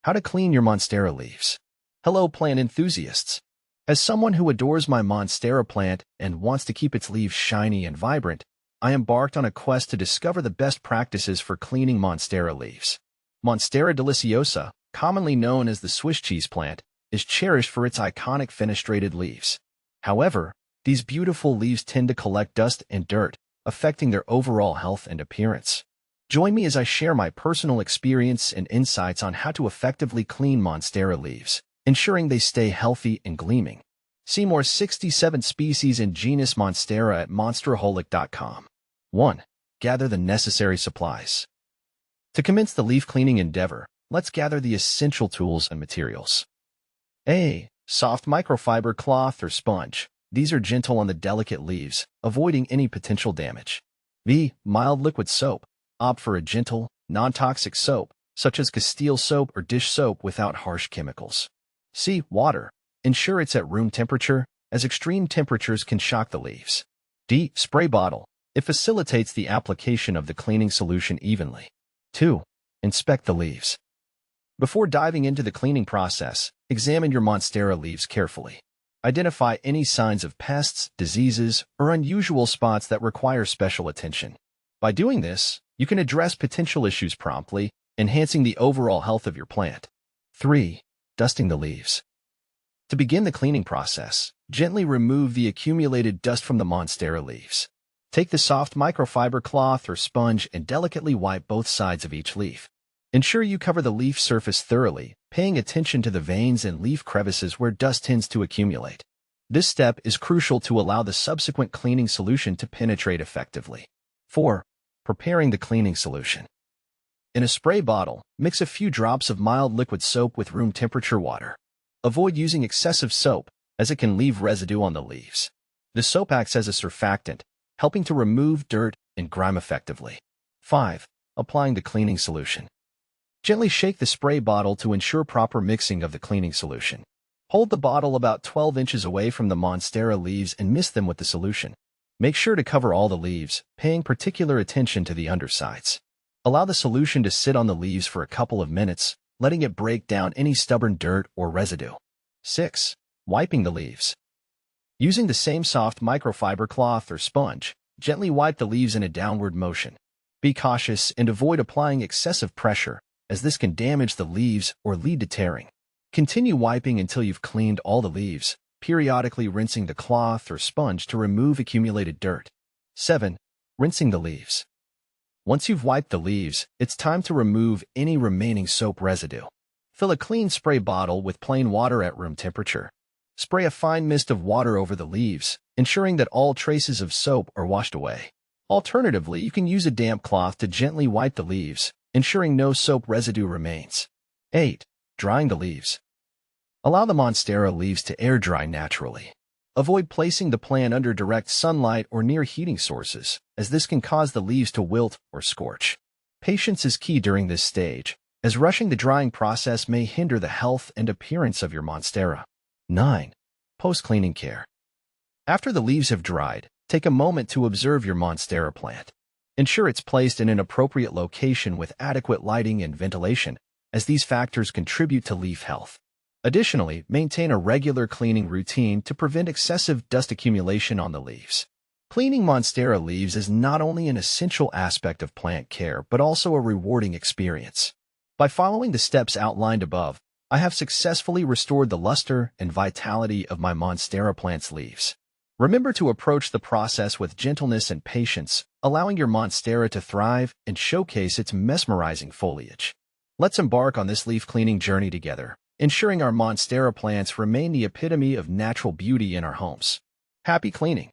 How to clean your monstera leaves. Hello, plant enthusiasts. As someone who adores my monstera plant and wants to keep its leaves shiny and vibrant, I embarked on a quest to discover the best practices for cleaning monstera leaves. Monstera deliciosa, commonly known as the Swiss cheese plant, is cherished for its iconic fenestrated leaves. However, these beautiful leaves tend to collect dust and dirt, affecting their overall health and appearance. Join me as I share my personal experience and insights on how to effectively clean monstera leaves, ensuring they stay healthy and gleaming. See more 67 species in genus Monstera at monsteraholic.com. 1. Gather the necessary supplies. To commence the leaf cleaning endeavor, let's gather the essential tools and materials. A. Soft microfiber cloth or sponge. These are gentle on the delicate leaves, avoiding any potential damage. B. Mild liquid soap. Opt for a gentle, non-toxic soap, such as Castile soap or dish soap without harsh chemicals. C. Water. Ensure it's at room temperature, as extreme temperatures can shock the leaves. D. Spray bottle. It facilitates the application of the cleaning solution evenly. 2. Inspect the leaves. Before diving into the cleaning process, examine your monstera leaves carefully. Identify any signs of pests, diseases, or unusual spots that require special attention. By doing this, you can address potential issues promptly, enhancing the overall health of your plant. 3. Dusting the leaves. To begin the cleaning process, gently remove the accumulated dust from the monstera leaves. Take the soft microfiber cloth or sponge and delicately wipe both sides of each leaf. Ensure you cover the leaf surface thoroughly, paying attention to the veins and leaf crevices where dust tends to accumulate. This step is crucial to allow the subsequent cleaning solution to penetrate effectively. 4. Preparing the cleaning solution. In a spray bottle, mix a few drops of mild liquid soap with room temperature water. Avoid using excessive soap, as it can leave residue on the leaves. The soap acts as a surfactant, helping to remove dirt and grime effectively. 5. Applying the cleaning solution. Gently shake the spray bottle to ensure proper mixing of the cleaning solution. Hold the bottle about 12 inches away from the monstera leaves and mist them with the solution. Make sure to cover all the leaves, paying particular attention to the undersides. Allow the solution to sit on the leaves for a couple of minutes, letting it break down any stubborn dirt or residue. 6. Wiping the leaves. Using the same soft microfiber cloth or sponge, gently wipe the leaves in a downward motion. Be cautious and avoid applying excessive pressure, as this can damage the leaves or lead to tearing. Continue wiping until you've cleaned all the leaves, periodically rinsing the cloth or sponge to remove accumulated dirt. 7. Rinsing the leaves. Once you've wiped the leaves, it's time to remove any remaining soap residue. Fill a clean spray bottle with plain water at room temperature. Spray a fine mist of water over the leaves, ensuring that all traces of soap are washed away. Alternatively, you can use a damp cloth to gently wipe the leaves, ensuring no soap residue remains. 8. Drying the leaves. Allow the monstera leaves to air dry naturally. Avoid placing the plant under direct sunlight or near heating sources, as this can cause the leaves to wilt or scorch. Patience is key during this stage, as rushing the drying process may hinder the health and appearance of your monstera. 9. Post-cleaning care. After the leaves have dried, take a moment to observe your monstera plant. Ensure it's placed in an appropriate location with adequate lighting and ventilation, as these factors contribute to leaf health. Additionally, maintain a regular cleaning routine to prevent excessive dust accumulation on the leaves. Cleaning monstera leaves is not only an essential aspect of plant care, but also a rewarding experience. By following the steps outlined above, I have successfully restored the luster and vitality of my monstera plant's leaves. Remember to approach the process with gentleness and patience, allowing your monstera to thrive and showcase its mesmerizing foliage. Let's embark on this leaf cleaning journey together, ensuring our monstera plants remain the epitome of natural beauty in our homes. Happy cleaning!